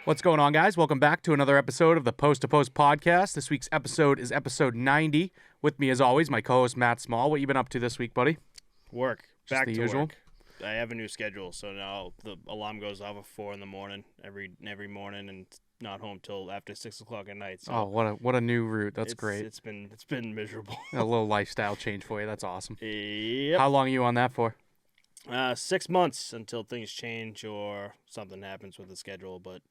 What's going on, guys? Welcome back to another episode of the Post to Post podcast. This week's episode is episode 90. With me, as always, my co-host Matt Small. What you been up to this week, buddy? Work. Just Back the to usual? work. I have a new schedule, so now the alarm goes off at 4 in the morning every morning, and not home till after 6 o'clock at night. So what a new route. That's great. It's been miserable. A little lifestyle change for you. That's awesome. Yep. How long are you on that for? 6 months until things change or something happens with the schedule. But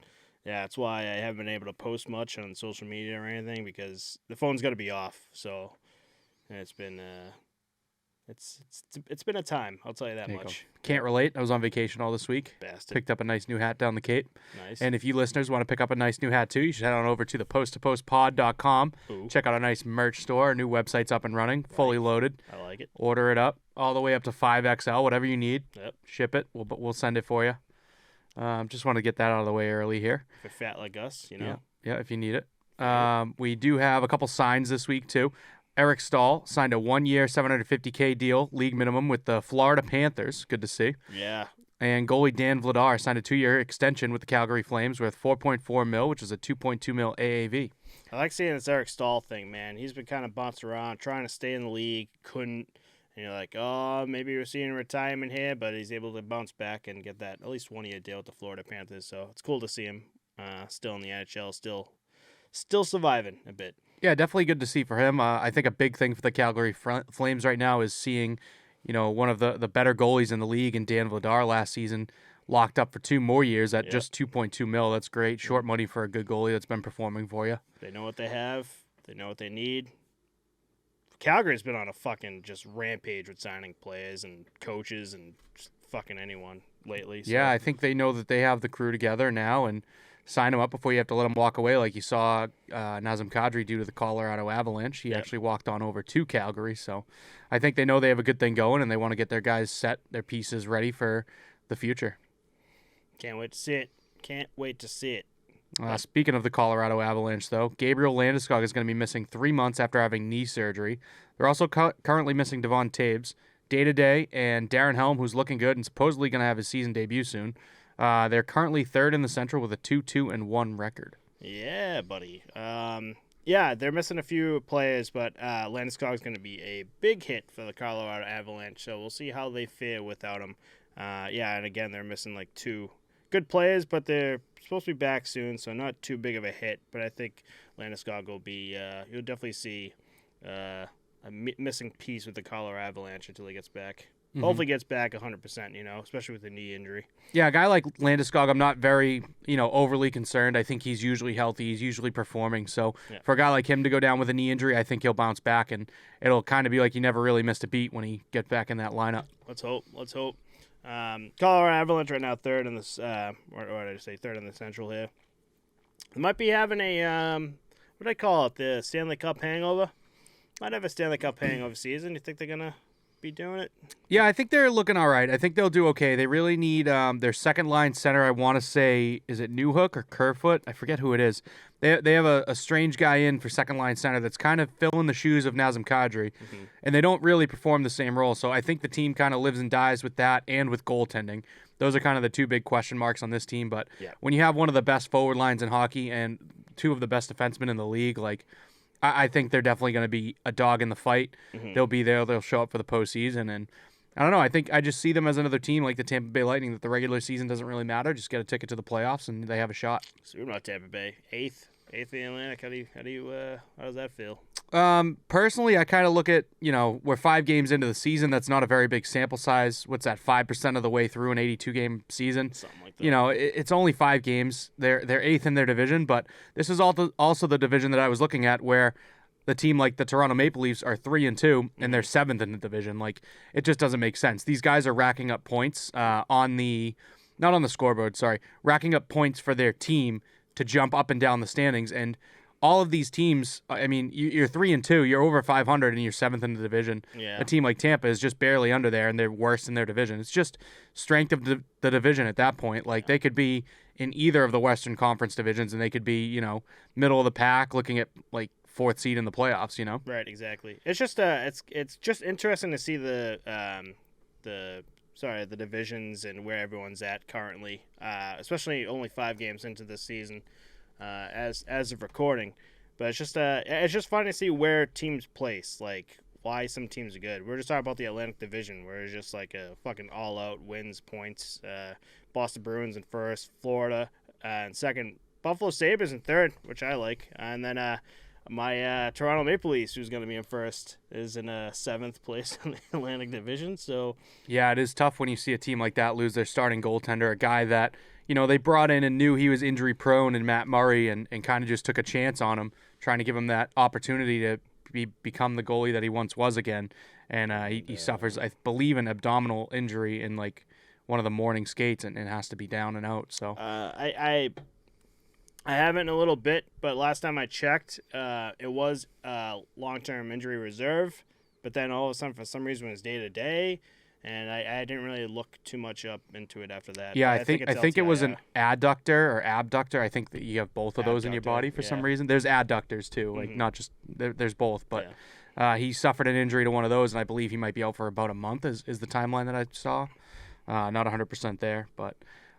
yeah, that's why I haven't been able to post much on social media or anything, because the phone's got to be off. So it's been it's been a time. I'll tell you that There you much. go. Can't relate. I was on vacation all this week. Bastard. Picked up a nice new hat down the Cape. Nice. And if you listeners want to pick up a nice new hat too, you should head on over to the posttopostpod.com. Ooh, Check out our nice merch store. Our new website's up and running, fully loaded. I like it. Order it up all the way up to 5XL, whatever you need. Yep. Ship it. We'll send it for you. Just want to get that out of the way early here. If you're fat like us, you know. Yeah, if you need it. We do have a couple signs this week too. Eric Stahl signed a 1-year, $750K deal, league minimum, with the Florida Panthers. Good to see. Yeah. And goalie Dan Vladar signed a 2-year extension with the Calgary Flames worth $4.4 million, which is a $2.2 million AAV. I like seeing this Eric Stahl thing, man. He's been kind of bounced around, trying to stay in the league, couldn't. And you're like, oh, maybe we're seeing retirement here, but he's able to bounce back and get that at least 1-year deal with the Florida Panthers. So it's cool to see him still in the NHL, still surviving a bit. Yeah, definitely good to see for him. I think a big thing for the Calgary Flames right now is seeing, one of the better goalies in the league, and Dan Vladar last season locked up for 2 more years at just $2.2 million. That's great. Short money for a good goalie that's been performing for you. They know what they have. They know what they need. Calgary's been on a fucking just rampage with signing players and coaches and just fucking anyone lately. So. Yeah, I think they know that they have the crew together now, and sign him up before you have to let him walk away, like you saw Nazem Kadri do to the Colorado Avalanche. He actually walked on over to Calgary, so I think they know they have a good thing going, and they want to get their guys set, their pieces ready for the future. Can't wait to see it. Can't wait to see it. Speaking of the Colorado Avalanche, though, Gabriel Landeskog is going to be missing 3 months after having knee surgery. They're also currently missing Devon Taves, day-to-day, and Darren Helm, who's looking good and supposedly going to have his season debut soon. They're currently third in the Central with a 2-2-1 record. Yeah, buddy. Yeah, they're missing a few players, but Landeskog is going to be a big hit for the Colorado Avalanche, so we'll see how they fare without him. Yeah, and again, they're missing like 2 good players, but they're supposed to be back soon, so not too big of a hit. But I think Landeskog will be, you'll definitely see a missing piece with the Colorado Avalanche until he gets back. Mm-hmm. Hopefully gets back 100%, especially with the knee injury. Yeah, a guy like Landeskog, I'm not very, overly concerned. I think he's usually healthy. He's usually performing. So for a guy like him to go down with a knee injury, I think he'll bounce back, and it'll kind of be like he never really missed a beat when he gets back in that lineup. Let's hope. Colorado Avalanche right now third in this, or did I say third in the Central here. They might be having a, what do I call it, the Stanley Cup hangover? Might have a Stanley Cup hangover season. You think they're going to be doing it? Yeah, I think they're looking all right. I think they'll do okay. They really need their second-line center. I want to say, is it Newhook or Kerfoot? I forget who it is. They have a strange guy in for second-line center that's kind of filling the shoes of Nazem Kadri, and they don't really perform the same role. So I think the team kind of lives and dies with that and with goaltending. Those are kind of the 2 big question marks on this team. But when you have one of the best forward lines in hockey and 2 of the best defensemen in the league, I think they're definitely going to be a dog in the fight. They'll be there. They'll show up for the postseason. And I don't know. I think I just see them as another team like the Tampa Bay Lightning, that the regular season doesn't really matter. Just get a ticket to the playoffs and they have a shot. So we're not Tampa Bay. Eighth in the Atlantic. How does that feel? Personally, I kind of look at, we're 5 games into the season. That's not a very big sample size. What's that, 5% of the way through an 82-game season? Something like that. It's only 5 games. They're 8th in their division, but this is also the division that I was looking at where the team like the Toronto Maple Leafs are 3-2 and they're 7th in the division. It just doesn't make sense. These guys are racking up points not on the scoreboard, racking up points for their team to jump up and down the standings. And all of these teams, I mean, you're 3-2, you're over 500, and you're 7th in the division. Yeah. A team like Tampa is just barely under there, and they're worst in their division. It's just strength of the division at that point. They could be in either of the Western Conference divisions, and they could be, middle of the pack, looking at 4th seed in the playoffs. Right, exactly. It's just it's just interesting to see the the divisions and where everyone's at currently, especially only 5 games into this season as of recording. But it's just fun to see where teams place, like why some teams are good. We're just talking about the Atlantic Division, where it's just like a fucking all-out wins, points. Boston Bruins in first, Florida in second, Buffalo Sabres in third, which I like, and then my Toronto Maple Leafs, who's going to be in first, is in 7th place in the Atlantic Division. So yeah, it is tough when you see a team like that lose their starting goaltender, a guy that they brought in and knew he was injury prone, and Matt Murray, and kind of just took a chance on him, trying to give him that opportunity to become the goalie that he once was again. And he suffers, I believe, an abdominal injury in like one of the morning skates, and has to be down and out. So I haven't in a little bit, but last time I checked, it was long-term injury reserve. But then all of a sudden, for some reason, it was day-to-day, and I didn't really look too much up into it after that. Yeah, I think it was an adductor or abductor. I think that you have both of those in your body for some reason. There's adductors too, like not just there's both. But he suffered an injury to one of those, and I believe he might be out for about a month. Is the timeline that I saw? Not 100% there, but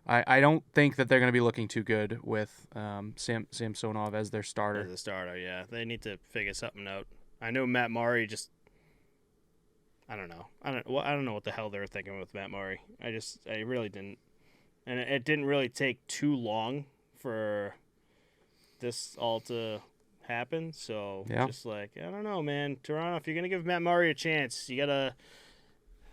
I don't think that they're going to be looking too good with Samsonov as their starter. As a starter, yeah. They need to figure something out. I know Matt Murray just... I don't know. I don't know what the hell they were thinking with Matt Murray. I really didn't. And it didn't really take too long for this all to happen. So, just like, I don't know, man. Toronto, if you're going to give Matt Murray a chance, you got to...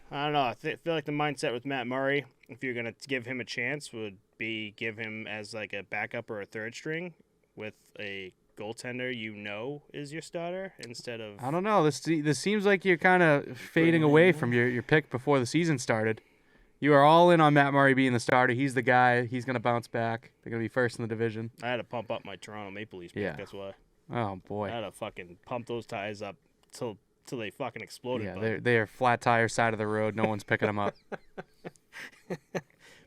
I don't know. I feel like the mindset with Matt Murray, if you're going to give him a chance, would be give him as like a backup or a third string with a goaltender is your starter instead of... I don't know. This seems like you're kind of fading away from your pick before the season started. You are all in on Matt Murray being the starter. He's the guy. He's going to bounce back. They're going to be first in the division. I had to pump up my Toronto Maple Leafs pick. That's why. Oh, boy. I had to fucking pump those tires up till they fucking exploded. Yeah, they're flat tire side of the road. No one's picking them up.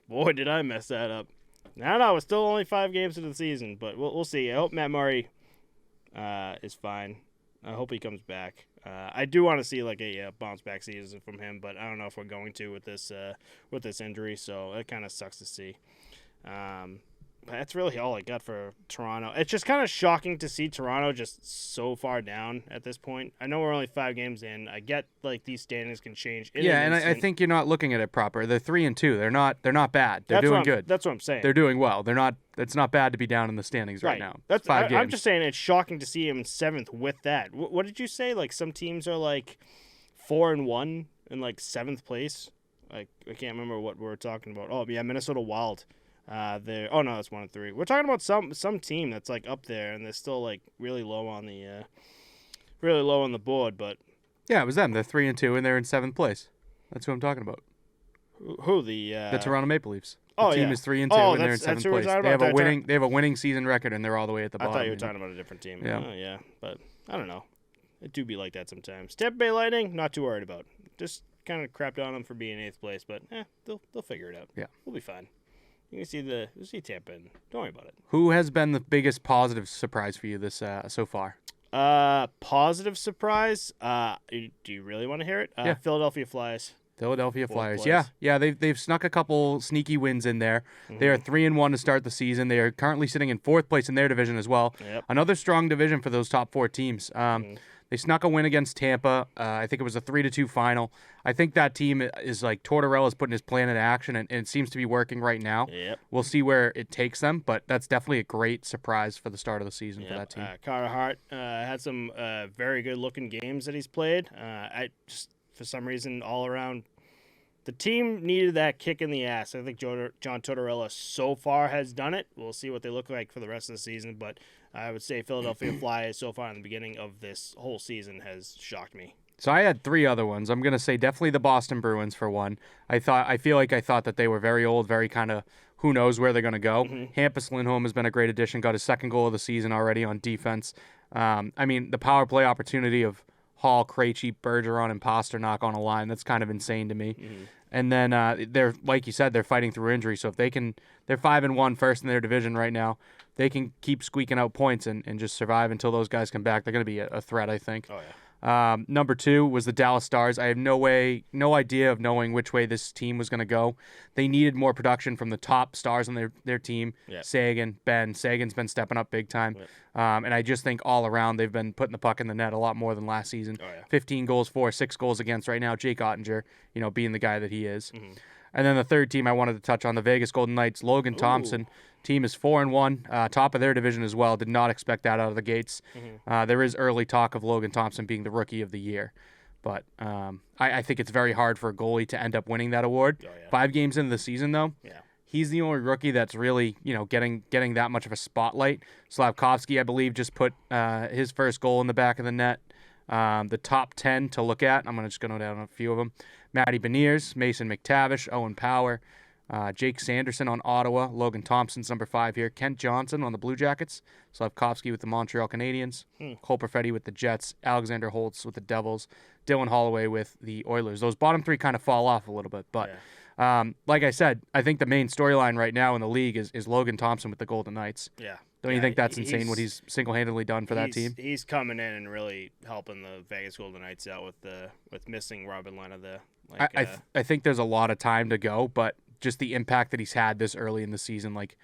Boy, did I mess that up. No, it's still only 5 games into the season, but we'll see. I hope Matt Murray is fine. I hope he comes back. I do want to see like a bounce back season from him, but I don't know if we're going to with this injury. So it kind of sucks to see. That's really all I got for Toronto. It's just kind of shocking to see Toronto just so far down at this point. I know we're only 5 games in. I get like these standings can change. And I think you're not looking at it proper. They're 3-2. They're not bad. They're doing good. That's what I'm saying. They're doing well. They're not. It's not bad to be down in the standings right now. That's 5 games. I'm just saying it's shocking to see him in 7th with that. What did you say? Like some teams are like 4-1 in like 7th place. Like I can't remember what we're talking about. Oh yeah, Minnesota Wild. That's 1-3. We're talking about some team that's like up there, and they're still like really low on the board. But yeah, it was them. They're 3-2, and they're in 7th place. That's who I'm talking about. Who the Toronto Maple Leafs. The team is 3-2, and they're in 7th place. They have a winning season record, and they're all the way at the bottom. I thought you were talking about a different team. Yeah. Oh, yeah, but I don't know. It do be like that sometimes. Tampa Bay Lightning, not too worried about. Just kind of crapped on them for being 8th place, but they'll figure it out. Yeah, we'll be fine. You can see Tampa, and don't worry about it. Who has been the biggest positive surprise for you this so far? Positive surprise. Do you really want to hear it? Yeah. Philadelphia Flyers. Philadelphia Flyers. Yeah. They've snuck a couple sneaky wins in there. Mm-hmm. They are 3-1 to start the season. They are currently sitting in 4th place in their division as well. Yep. Another strong division for those top 4 teams. They snuck a win against Tampa. I think it was a 3-2 final. I think that team is like Tortorella's putting his plan into action, and it seems to be working right now. Yep. We'll see where it takes them, but that's definitely a great surprise for the start of the season for that team. Carter Hart had some very good-looking games that he's played. For some reason, all around, the team needed that kick in the ass. I think John Tortorella so far has done it. We'll see what they look like for the rest of the season, but I would say Philadelphia Flyers so far in the beginning of this whole season has shocked me. So I had 3 other ones. I'm going to say definitely the Boston Bruins for one. I thought that they were very old, very kind of who knows where they're going to go. Mm-hmm. Hampus Lindholm has been a great addition, got his 2nd goal of the season already on defense. The power play opportunity of Hall, Krejci, Bergeron, and Pasternak on a line, that's kind of insane to me. Mm-hmm. And then they're, like you said, they're fighting through injury. So if they're 5-1 first in their division right now, they can keep squeaking out points and just survive until those guys come back. They're going to be a threat, I think. Oh, Number 2 was the Dallas Stars. I have no idea of knowing which way this team was going to go. They needed more production from the top stars on their team. Yep. Sagan's been stepping up big time. Yep. And I just think all around they've been putting the puck in the net a lot more than last season. 15 goals for, 6 goals against right now. Jake Ottinger, being the guy that he is. Mm-hmm. And then the third team I wanted to touch on, the Vegas Golden Knights. Logan Thompson. Team is 4-1, top of their division as well. Did not expect that out of the gates. Mm-hmm. There is early talk of Logan Thompson being the Rookie of the Year, but I think it's very hard for a goalie to end up winning that award. 5 games into the season, though, he's the only rookie that's really getting that much of a spotlight. Slavkovsky, I believe, just put his first goal in the back of the net. The top 10 to look at, I'm going to just go down a few of them. Matty Beniers, Mason McTavish, Owen Power, Jake Sanderson on Ottawa, Logan Thompson's number 5 here, Kent Johnson on the Blue Jackets, Slavkovsky with the Montreal Canadiens, Cole Perfetti with the Jets, Alexander Holtz with the Devils, Dylan Holloway with the Oilers. Those bottom 3 kind of fall off a little bit, but like I said, I think the main storyline right now in the league is Logan Thompson with the Golden Knights. Yeah. Don't you think that's insane what he's single-handedly done for that team? He's coming in and really helping the Vegas Golden Knights out with missing Robin Lehner there. I think there's a lot of time to go, but just the impact that he's had this early in the season, like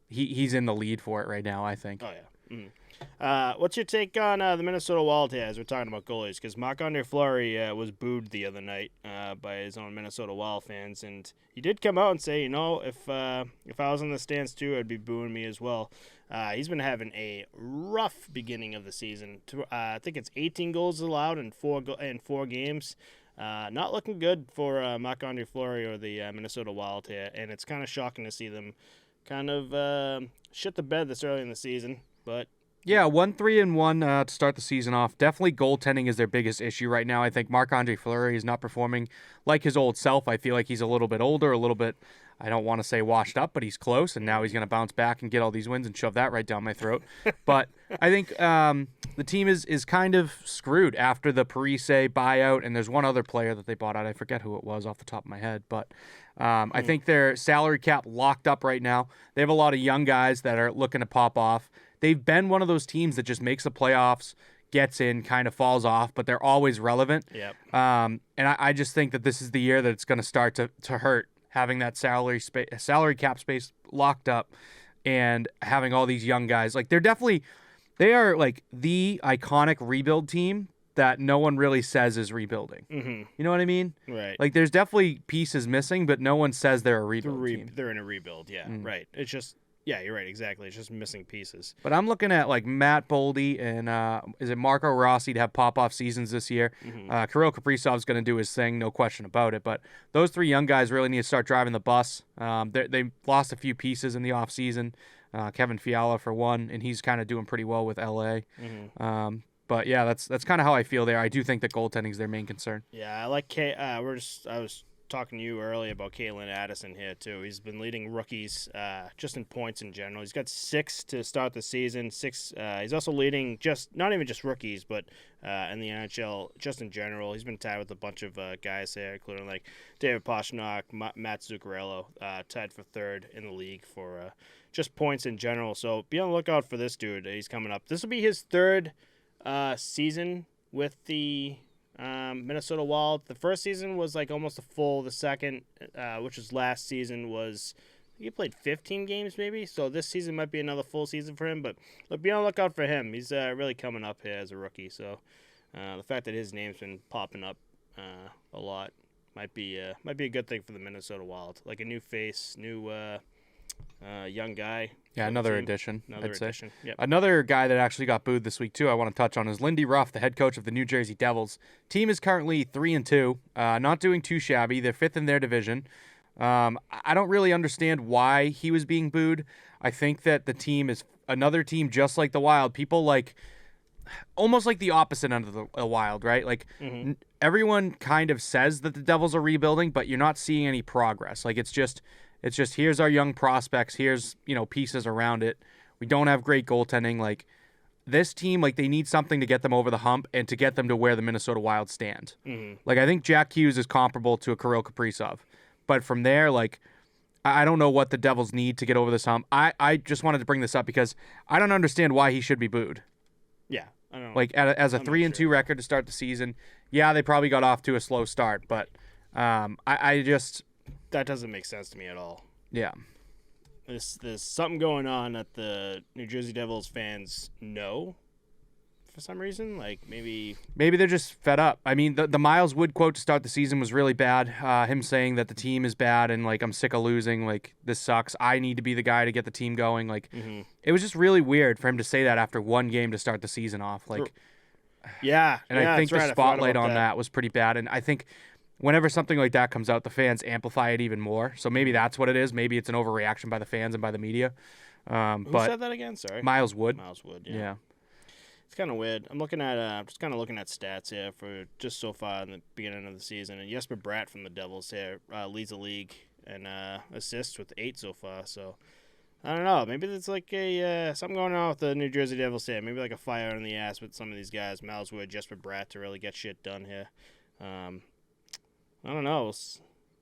he's in the lead for it right now, I think. Oh, yeah. Mm-hmm. What's your take on the Minnesota Wild here as we're talking about goalies? Because Marc-Andre Fleury was booed the other night by his own Minnesota Wild fans, and he did come out and say, if I was in the stands too, I'd be booing me as well. He's been having a rough beginning of the season. I think it's 18 goals allowed in 4 games. Not looking good for Marc-Andre Fleury or the Minnesota Wild here, and it's kind of shocking to see them kind of shit the bed this early in the season. But yeah, 1-3-1 to start the season off. Definitely goaltending is their biggest issue right now. I think Marc-Andre Fleury is not performing like his old self. I feel like he's a little bit older, a little bit, I don't want to say washed up, but he's close, and now he's going to bounce back and get all these wins and shove that right down my throat. But I think the team is kind of screwed after the Parise buyout, and there's one other player that they bought out. I forget who it was off the top of my head, but I think their salary cap locked up right now. They have a lot of young guys that are looking to pop off. They've been one of those teams that just makes the playoffs, gets in, kind of falls off, but they're always relevant. Yep. And I just think that this is the year that it's going to start to hurt, having that salary cap space locked up and having all these young guys. Like they are like the iconic rebuild team that no one really says is rebuilding. Mm-hmm. You know what I mean? Right. Like there's definitely pieces missing, but no one says they're a rebuild team. They're in a rebuild, yeah. Right. It's just, yeah, you're right, exactly. It's just missing pieces. But I'm looking at like Matt Boldy and is it Marco Rossi to have pop-off seasons this year. Kirill Kaprizov's going to do his thing, no question about it. But those 3 young guys really need to start driving the bus. They lost a few pieces in the offseason. Kevin Fiala for one, and he's kind of doing pretty well with LA. But yeah, that's kind of how I feel there. I do think that goaltending is their main concern. Yeah, I like I was talking to you earlier about Caitlin Addison here too. He's been leading rookies just in points in general. He's got 6 to start the season. 6. He's also leading not even just rookies, but in the NHL just in general. He's been tied with a bunch of guys here, including like David Pastrnak, Matt Zuccarello, tied for 3rd in the league for just points in general. So be on the lookout for this dude. He's coming up. This will be his 3rd season with the Minnesota Wild. The first season was like almost a full. The second, which was last season, was he played 15 games maybe. So this season might be another full season for him. But be on the lookout for him. He's really coming up here as a rookie. So the fact that his name's been popping up a lot might be a good thing for the Minnesota Wild. Like a new face, new young guy. Yeah, another addition. Another addition. Yep. Another guy that actually got booed this week too, I want to touch on, is Lindy Ruff, the head coach of the New Jersey Devils. Team is currently 3-2, not doing too shabby. They're 5th in their division. I don't really understand why he was being booed. I think that the team is another team just like the Wild. People like almost like the opposite end of the Wild, right? Like everyone kind of says that the Devils are rebuilding, but you're not seeing any progress. Like it's just here's our young prospects, here's, pieces around it. We don't have great goaltending. Like this team, like they need something to get them over the hump and to get them to where the Minnesota Wild stand. Like I think Jack Hughes is comparable to a Kirill Kaprizov. But from there, like I don't know what the Devils need to get over this hump. I just wanted to bring this up because I don't understand why he should be booed. Yeah. I don't. Like as a I'm not 3-2 sure. record to start the season, yeah, they probably got off to a slow start, but I just That doesn't make sense to me at all. yeah. There's something going on that the New Jersey Devils fans know for some reason. Like maybe Maybe they're just fed up. I mean, the Miles Wood quote to start the season was really bad. Him saying that the team is bad and like I'm sick of losing. Like this sucks. I need to be the guy to get the team going. Like it was just really weird for him to say that after one game to start the season off. Like yeah, and yeah, I think that's the right. I forgot spotlight about on that was pretty bad. And I think whenever something like that comes out, the fans amplify it even more. So maybe that's what it is. Maybe it's an overreaction by the fans and by the media. Who But said that again? Sorry, Miles Wood. Miles Wood. Yeah. It's kind of weird. I'm looking at just kind of looking at stats here for just so far in the beginning of the season. And Jesper Bratt from the Devils here leads the league in assists with 8 so far. So I don't know. Maybe there's like a something going on with the New Jersey Devils here. Maybe like a fire in the ass with some of these guys, Miles Wood, Jesper Bratt, to really get shit done here. I don't know.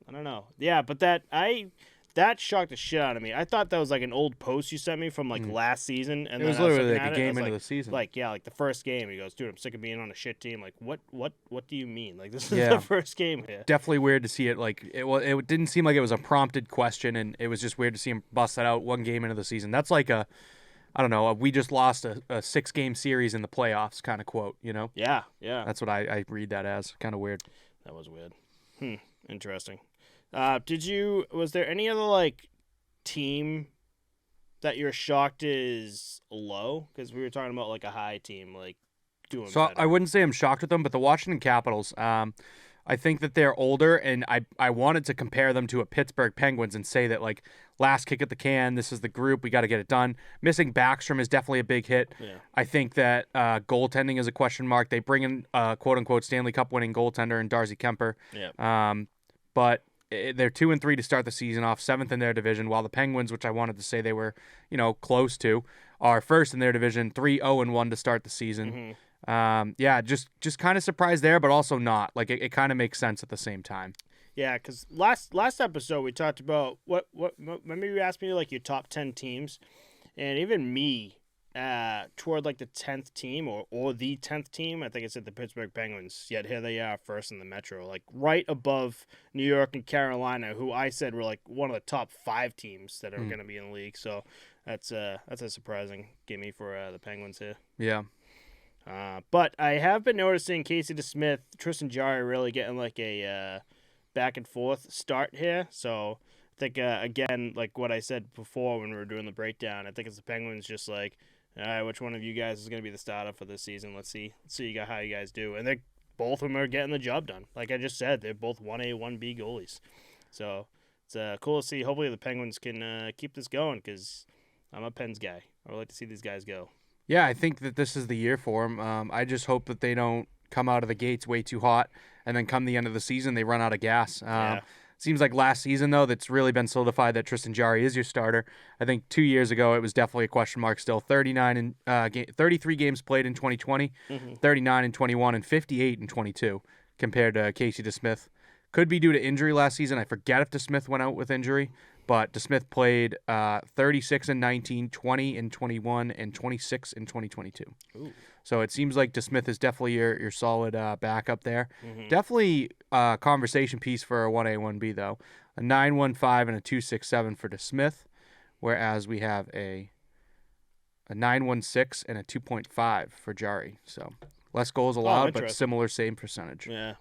I don't know. Yeah, but that shocked the shit out of me. I thought that was like an old post you sent me from like last season, and It was then I literally looking like at a it, I game was into like, the season. Like the first game, he goes, "Dude, I'm sick of being on a shit team." Like, what do you mean? Like, this is Yeah. the first game here. Definitely weird to see it. Like it didn't seem like it was a prompted question, and it was just weird to see him bust that out one game into the season. That's like I don't know, we just lost a 6-game series in the playoffs kind of quote, you know? Yeah. That's what I read that as. Kind of weird. That was weird. Interesting. Was there any other like team that you're shocked is low? Because we were talking about like a high team like doing So better. I wouldn't say I'm shocked with them, but the Washington Capitals, I think that they're older, and I wanted to compare them to a Pittsburgh Penguins and say that, like, last kick at the can, this is the group, we got to get it done. Missing Backstrom is definitely a big hit. Yeah. I think that goaltending is a question mark. They bring in, quote-unquote, Stanley Cup winning goaltender in Darcy Kemper. Yeah. But they're 2-3 to start the season off, 7th in their division, while the Penguins, which I wanted to say they were, close to, are first in their division, 3-0-1 to start the season. Yeah, just kind of surprised there, but also not. Like it kind of makes sense at the same time. Yeah, because last episode we talked about what maybe you asked me like your top 10 teams, and even me toward like the 10th team or the 10th team. I think it said the Pittsburgh Penguins. Yet here they are first in the Metro, like right above New York and Carolina, who I said were like one of the top 5 teams that are going to be in the league. So that's a surprising gimme for the Penguins here. Yeah. But I have been noticing Casey DeSmith, Tristan Jarry really getting like a back and forth start here. So I think, again, like what I said before when we were doing the breakdown, I think it's the Penguins just like, all right, which one of you guys is going to be the starter for this season? Let's see how you guys do. And both of them are getting the job done. Like I just said, they're both 1A, 1B goalies. So it's cool to see. Hopefully the Penguins can keep this going because I'm a Pens guy. I would like to see these guys go. Yeah, I think that this is the year for them. I just hope that they don't come out of the gates way too hot, and then come the end of the season, they run out of gas. Seems like last season, though, that's really been solidified that Tristan Jarry is your starter. I think 2 years ago, it was definitely a question mark still. 33 games played in 2020, 39 in 21, and 58 in 22 compared to Casey DeSmith. Could be due to injury last season. I forget if DeSmith went out with injury, but DeSmith played 36 in 19, 20 in 21, and 26 in 2022. Ooh. So it seems like DeSmith is definitely your solid backup there. Definitely a conversation piece for a 1A, 1B, though. A 9.15 and a 2.67 for DeSmith, whereas we have a 9.16 and a 2.5 for Jarry. So less goals allowed, but similar same percentage. Yeah.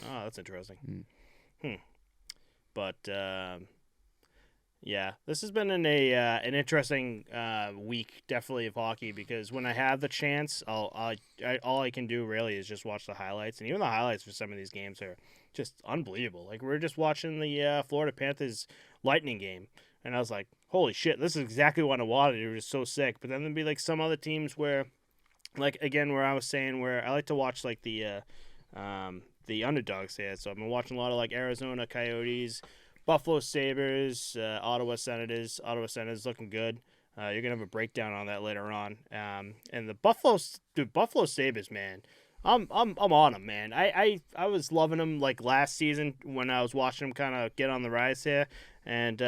Oh, that's interesting. But yeah, this has been an interesting week, definitely, of hockey, because when I have the chance, all I can do really is just watch the highlights, and even the highlights for some of these games are just unbelievable. Like, we were just watching the Florida Panthers Lightning game, and I was like, holy shit, this is exactly what I wanted. It was just so sick. But then there'd be like some other teams where, like, again, where I was saying where I like to watch like the underdogs here. So I've been watching a lot of like Arizona Coyotes, Buffalo Sabres, Ottawa Senators. Ottawa Senators looking good. You're gonna have a breakdown on that later on. And the Buffalo Sabres, man, I'm on them, man. I was loving them like last season when I was watching them kind of get on the rise here. And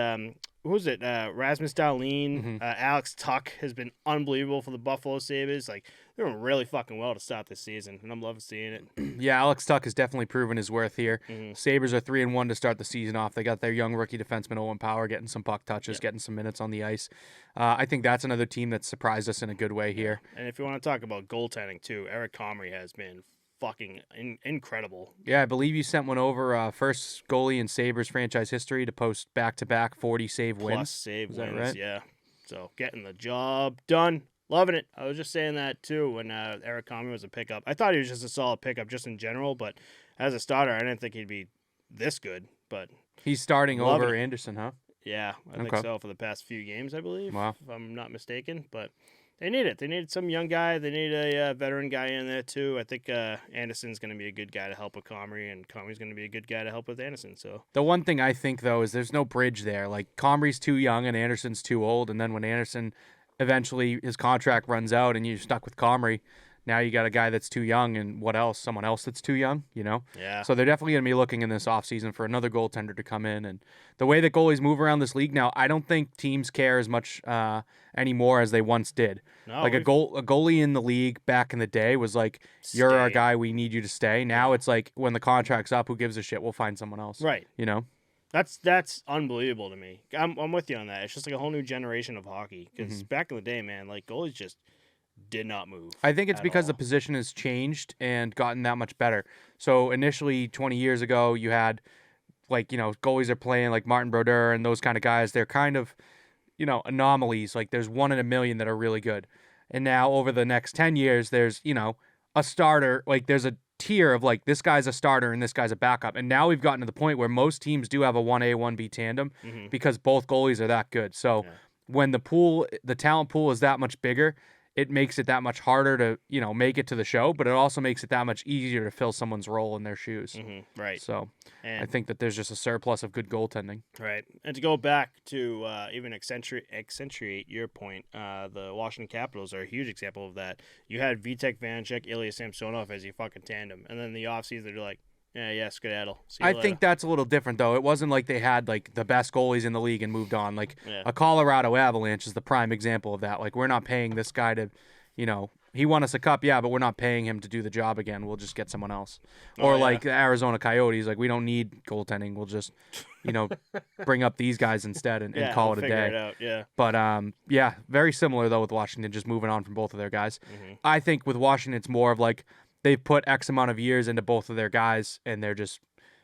who was it? Rasmus Dahlin, Alex Tuck has been unbelievable for the Buffalo Sabres. Like, doing really fucking well to start this season, and I'm loving seeing it. Yeah, Alex Tuck has definitely proven his worth here. Mm-hmm. Sabres are 3-1 to start the season off. They got their young rookie defenseman Owen Power getting some puck touches, getting some minutes on the ice. I think that's another team that surprised us in a good way here. And if you want to talk about goaltending too, Eric Comrie has been fucking incredible. Yeah, I believe you sent one over, first goalie in Sabres franchise history to post back-to-back 40 save wins. Plus save Is that wins, right? yeah. So getting the job done. Loving it. I was just saying that too when Eric Comrie was a pickup. I thought he was just a solid pickup just in general, but as a starter, I didn't think he'd be this good. But He's starting over Anderson, huh? yeah, I think so for the past few games, I believe, Wow. if I'm not mistaken. But they need it. They needed some young guy. They need a veteran guy in there too. I think Anderson's going to be a good guy to help with Comrie, and Comrie's going to be a good guy to help with Anderson. So The one thing I think, though, is there's no bridge there. Like, Comrie's too young and Anderson's too old, and then when Anderson eventually his contract runs out and you're stuck with Comrie, now you got a guy that's too young and what else? Someone else that's too young, you know? yeah, So they're definitely going to be looking in this offseason for another goaltender to come in. And the way that goalies move around this league now, I don't think teams care as much anymore as they once did. no, Like a goalie in the league back in the day was like, you're our Stay. guy, we need you to stay. Now it's like, when the contract's up, who gives a shit? We'll find someone else. right. You know? That's unbelievable to me. I'm with you on that. It's just like a whole new generation of hockey. Because back in the day, man, like goalies just did not move. I think it's at because all. the position has changed and gotten that much better. So initially, 20 years ago, you had, like, you know, goalies are playing like Martin Brodeur and those kind of guys. They're kind of, you know, anomalies. Like, there's 1 in a million that are really good. And now over the next 10 years, there's, you know, a starter. Like, there's a tier of like, this guy's a starter and this guy's a backup. And now we've gotten to the point where most teams do have a 1A, 1B tandem because both goalies are that good. So when the talent pool is that much bigger, it makes it that much harder to, you know, make it to the show, but it also makes it that much easier to fill someone's role in their shoes. Right. So And, I think that there's just a surplus of good goaltending. right. And to go back to even accentuate your point, the Washington Capitals are a huge example of that. You had Vitek Vanacek, Ilya Samsonov as your fucking tandem. And then the offseason, they're like, yeah, skedaddle. See you I later. think that's a little different, though. It wasn't like they had like the best goalies in the league and moved on. Like Yeah. a Colorado Avalanche is the prime example of that. Like, we're not paying this guy to, you know, he won us a cup, yeah, but we're not paying him to do the job again. We'll just get someone else. Or yeah. like the Arizona Coyotes, like, we don't need goaltending. We'll just, you know, bring up these guys instead and call it a figure day. it out, yeah. But yeah, very similar though with Washington, just moving on from both of their guys. I think with Washington, it's more of like they've put X amount of years into both of their guys, and they're just,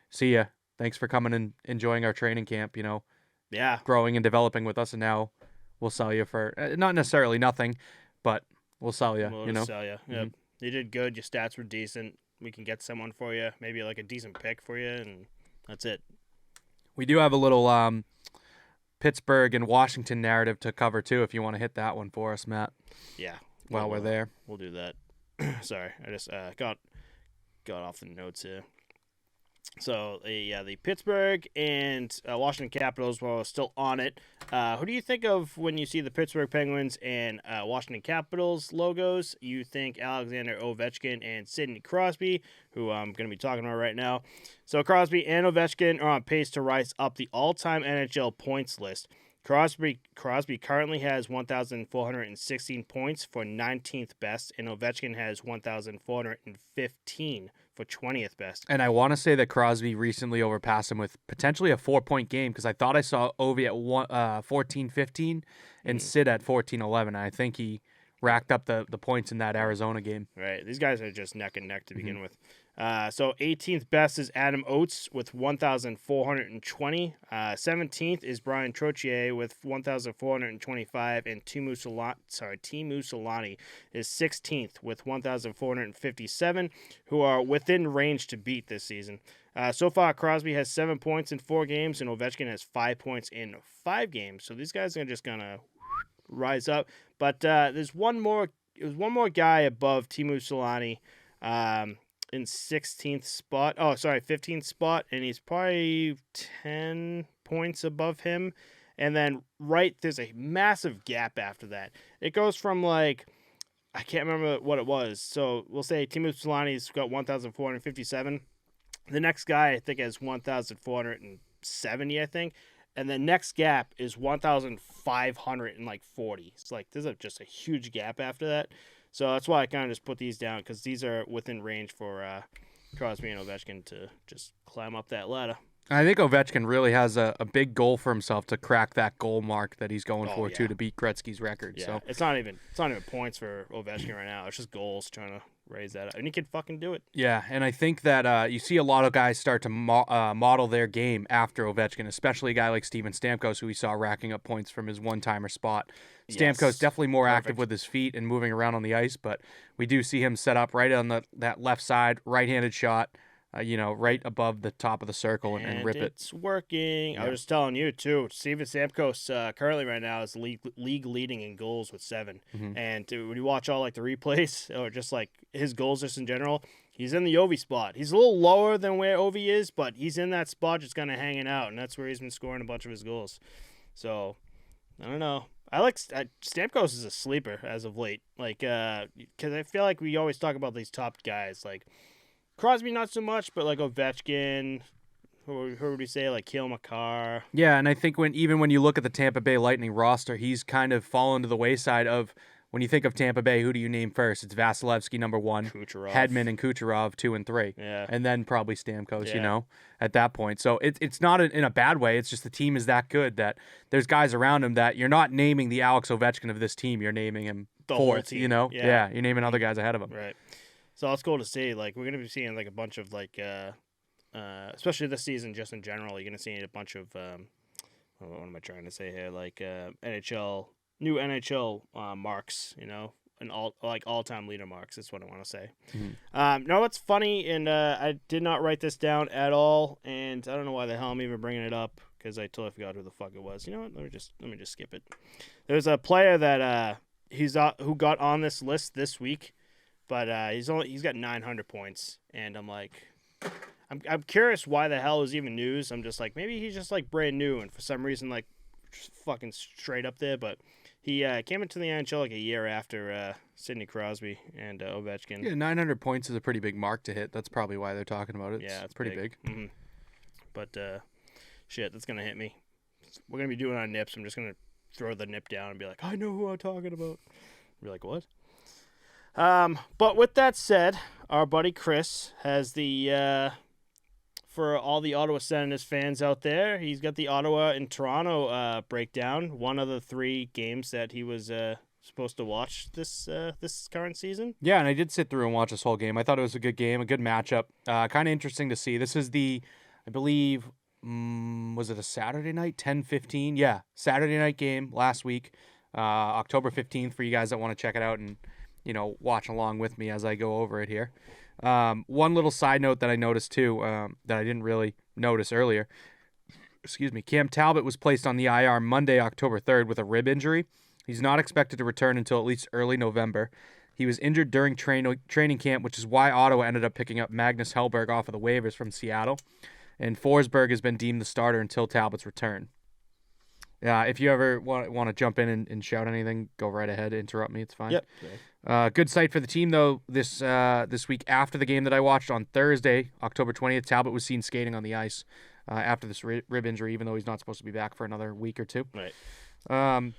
see ya. Thanks for coming and enjoying our training camp. You know, Yeah. growing and developing with us, and now we'll sell you for not necessarily nothing, but we'll sell you. We'll You just know, sell you. Yep. You did good. Your stats were decent. We can get someone for you, maybe like a decent pick for you, and that's it. we do have a little Pittsburgh and Washington narrative to cover too. If you want to hit that one for us, Matt, Yeah. while we're there. We'll do that. Sorry, I just got off the notes here. So, the Pittsburgh and Washington Capitals were still on it. Who do you think of when you see the Pittsburgh Penguins and Washington Capitals logos? You think Alexander Ovechkin and Sidney Crosby, who I'm going to be talking about right now. So, Crosby and Ovechkin are on pace to rise up the all-time NHL points list. Crosby currently has 1,416 points for 19th best, and Ovechkin has 1,415 for 20th best. And I want to say that Crosby recently overpassed him with potentially a 4-point game, because I thought I saw Ovi at 14-15 and Sid at 14-11. I think he racked up the points in that Arizona game. Right. These guys are just neck and neck to begin with. So 18th best is Adam Oates with 1,420. 17th is Brian Trottier with 1,425, and Teemu Solani is 16th with 1,457, who are within range to beat this season. So far, Crosby has 7 points in 4 games, and Ovechkin has 5 points in 5 games. So these guys are just gonna rise up. But there's one more guy above Teemu Solani. In 16th spot. 15th spot, and he's probably 10 points above him. And then there's a massive gap after that. It goes from like, I can't remember what it was. So we'll say Teemu Solani's got 1,457. The next guy I think has 1,470, I think. And the next gap is 1,540. It's like there's just a huge gap after that. So that's why I kind of just put these down because these are within range for Crosby and Ovechkin to just climb up that ladder. I think Ovechkin really has a big goal for himself to crack that goal mark that he's going for too, to beat Gretzky's record. Yeah, So it's not even points for Ovechkin right now. It's just goals trying to raise that up, and he can fucking do it. yeah, and I think that you see a lot of guys start to model their game after Ovechkin, especially a guy like Steven Stamkos, who we saw racking up points from his one-timer spot. Stamkos definitely more active with his feet and moving around on the ice, but we do see him set up right on that left side, right-handed shot. Right above the top of the circle and rip it. It's working. Yeah. I was just telling you, too. Steven Stamkos currently right now is league leading in goals with 7. Mm-hmm. And when you watch all like the replays or just like his goals just in general, he's in the Ovi spot. He's a little lower than where Ovi is, but he's in that spot just kind of hanging out. And that's where he's been scoring a bunch of his goals. So, I don't know. Stamkos is a sleeper as of late. Like, because I feel like we always talk about these top guys. Like, Crosby not so much, but like Ovechkin, who would we say, like Kale McCarr. Yeah, and I think when you look at the Tampa Bay Lightning roster, he's kind of fallen to the wayside of when you think of Tampa Bay, who do you name first? It's Vasilevsky, number 1, Kucherov. Hedman and Kucherov, 2 and 3. Yeah. And then probably Stamkos, at that point. So it's not in a bad way. It's just the team is that good that there's guys around him that you're not naming the Alex Ovechkin of this team. You're naming him the whole fourth, team. Yeah, you're naming other guys ahead of him. Right. So it's cool to see. Like, we're going to be seeing, like, a bunch of, like, especially this season just in general, you're going to see a bunch of, what am I trying to say here? Like, new NHL marks, and all-time leader marks. That's what I want to say. Mm-hmm. No, what's funny, and I did not write this down at all, and I don't know why the hell I'm even bringing it up, because I totally forgot who the fuck it was. You know what? Let me just skip it. There's a player that who got on this list this week. But he's got 900 points, and I'm like, I'm curious why the hell is even news. I'm just like, maybe he's just like brand new, and for some reason like fucking straight up there. But he came into the NHL like a year after Sidney Crosby and Ovechkin. Yeah, 900 points is a pretty big mark to hit. That's probably why they're talking about it. It's pretty big. Mm-hmm. But shit, that's gonna hit me. We're gonna be doing our nips. I'm just gonna throw the nip down and be like, I know who I'm talking about. Be like, what? But with that said, our buddy Chris has the, for all the Ottawa Senators fans out there, he's got the Ottawa and Toronto breakdown, one of the 3 games that he was supposed to watch this current season. Yeah, and I did sit through and watch this whole game. I thought it was a good game, a good matchup. Kind of interesting to see. This is I believe, was it a Saturday night, 10:15? Yeah, Saturday night game last week, October 15th, for you guys that want to check it out and watch along with me as I go over it here. One little side note that I noticed too, that I didn't really notice earlier. Excuse me. Cam Talbot was placed on the IR Monday, October 3rd with a rib injury. He's not expected to return until at least early November. He was injured during training camp, which is why Ottawa ended up picking up Magnus Hellberg off of the waivers from Seattle. And Forsberg has been deemed the starter until Talbot's return. If you ever want to jump in and shout anything, go right ahead. Interrupt me. It's fine. Yep. Good sight for the team, though, this week after the game that I watched on Thursday, October 20th. Talbot was seen skating on the ice after this rib injury, even though he's not supposed to be back for another week or 2. Right.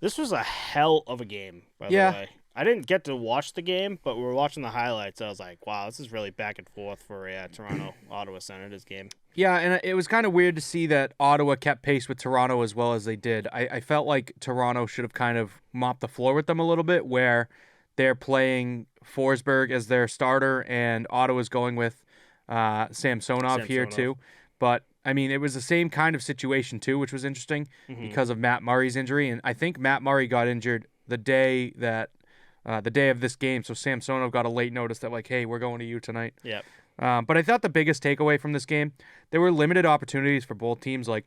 This was a hell of a game, by the way. I didn't get to watch the game, but we were watching the highlights. I was like, wow, this is really back and forth for a Toronto-Ottawa Senators game. Yeah, and it was kind of weird to see that Ottawa kept pace with Toronto as well as they did. I felt like Toronto should have kind of mopped the floor with them a little bit, where they're playing Forsberg as their starter, and Ottawa's going with Samsonov here too. But, I mean, it was the same kind of situation too, which was interesting because of Matt Murray's injury. And I think Matt Murray got injured the day of this game, so Samsonov got a late notice that, like, hey, we're going to you tonight. Yeah. But I thought the biggest takeaway from this game, there were limited opportunities for both teams. Like,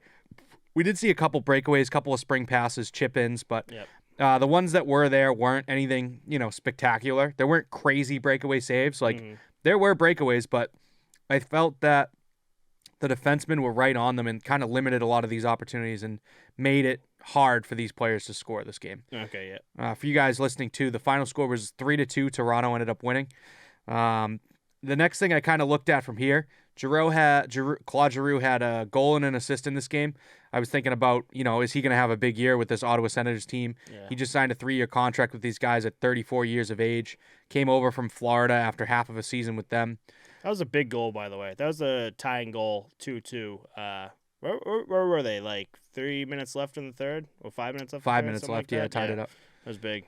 we did see a couple breakaways, couple of spring passes, chip-ins, but the ones that were there weren't anything, spectacular. There weren't crazy breakaway saves. Like, there were breakaways, but I felt that the defensemen were right on them and kind of limited a lot of these opportunities and made it hard for these players to score this game. Okay, yeah. For you guys listening too, the final score was 3-2. Toronto ended up winning. The next thing I kind of looked at from here, Claude Giroux had a goal and an assist in this game. I was thinking about, is he going to have a big year with this Ottawa Senators team? Yeah. He just signed a 3-year contract with these guys at 34 years of age. Came over from Florida after half of a season with them. That was a big goal, by the way. That was a tying goal, 2-2. Where were they? Like 3 minutes left in the third, or 5 minutes left? 5 minutes left. Like Tied it up. That was big.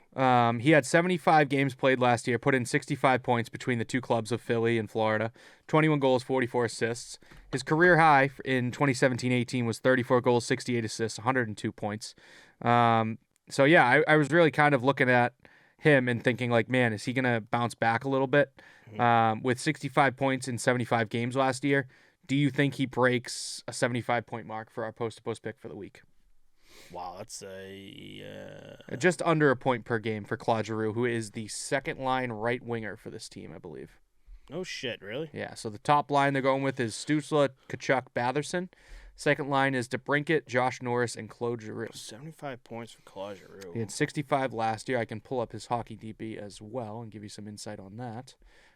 He had 75 games played last year, put in 65 points between the two clubs of Philly and Florida, 21 goals, 44 assists. His career high in 2017-18 was 34 goals, 68 assists, 102 points. So yeah, I was really kind of looking at him and thinking like, man, is he going to bounce back a little bit? With 65 points in 75 games last year, do you think he breaks a 75-point mark for our post-to-post pick for the week? Wow, that's just under a point per game for Claude Giroux, who is the second-line right winger for this team, I believe. No shit, really? Yeah, so the top line they're going with is Stützle, Tkachuk, Batherson. Second line is DeBrincat, Josh Norris, and Claude Giroux. 75 points for Claude Giroux. He had 65 last year. I can pull up his hockey DB as well and give you some insight on that.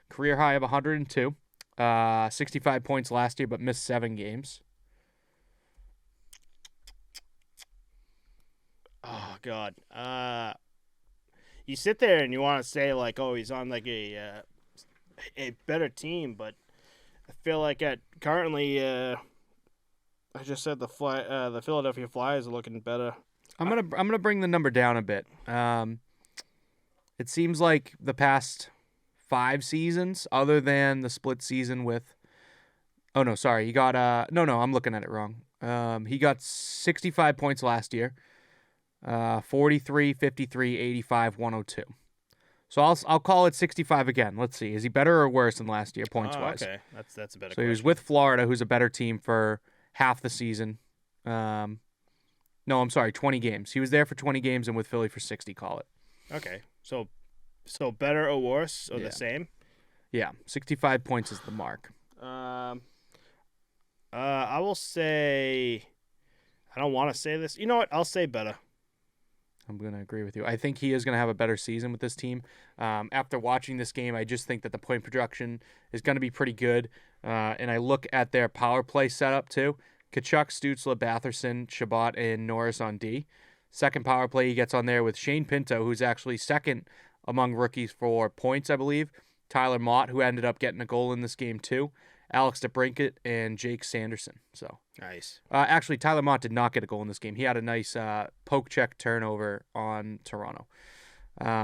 Career high of 102. 65 points last year, but missed 7 games. Oh, God. You sit there and you want to say, like, oh, he's on, like, a better team, but I feel like currently, I just said the Philadelphia Flyers are looking better. I'm gonna bring the number down a bit. It seems like the past 5 seasons, other than the split season with... Oh, no, sorry. He got... No, I'm looking at it wrong. He got 65 points last year. 43, 53, 85, 102. So I'll call it 65 again. Let's see. Is he better or worse than last year, points-wise? Okay. That's a better So question. he was with Florida, who's a better team, for half the season. No, I'm sorry, 20 games. He was there for 20 games and with Philly for 60, call it. Okay. So better or worse or the same? Yeah, 65 points is the mark. I will say... I don't want to say this. You know what? I'll say better. I'm going to agree with you. I think he is going to have a better season with this team. After watching this game, I just think that the point production is going to be pretty good. And I look at their power play setup too. Tkachuk, Stützle, Batherson, Chabot, and Norris on D. Second power play he gets on there with Shane Pinto, who's actually second among rookies for points, I believe. Tyler Mott, who ended up getting a goal in this game too. Alex DeBrincat and Jake Sanderson. So nice. Actually, Tyler Mott did not get a goal in this game. He had a nice poke check turnover on Toronto.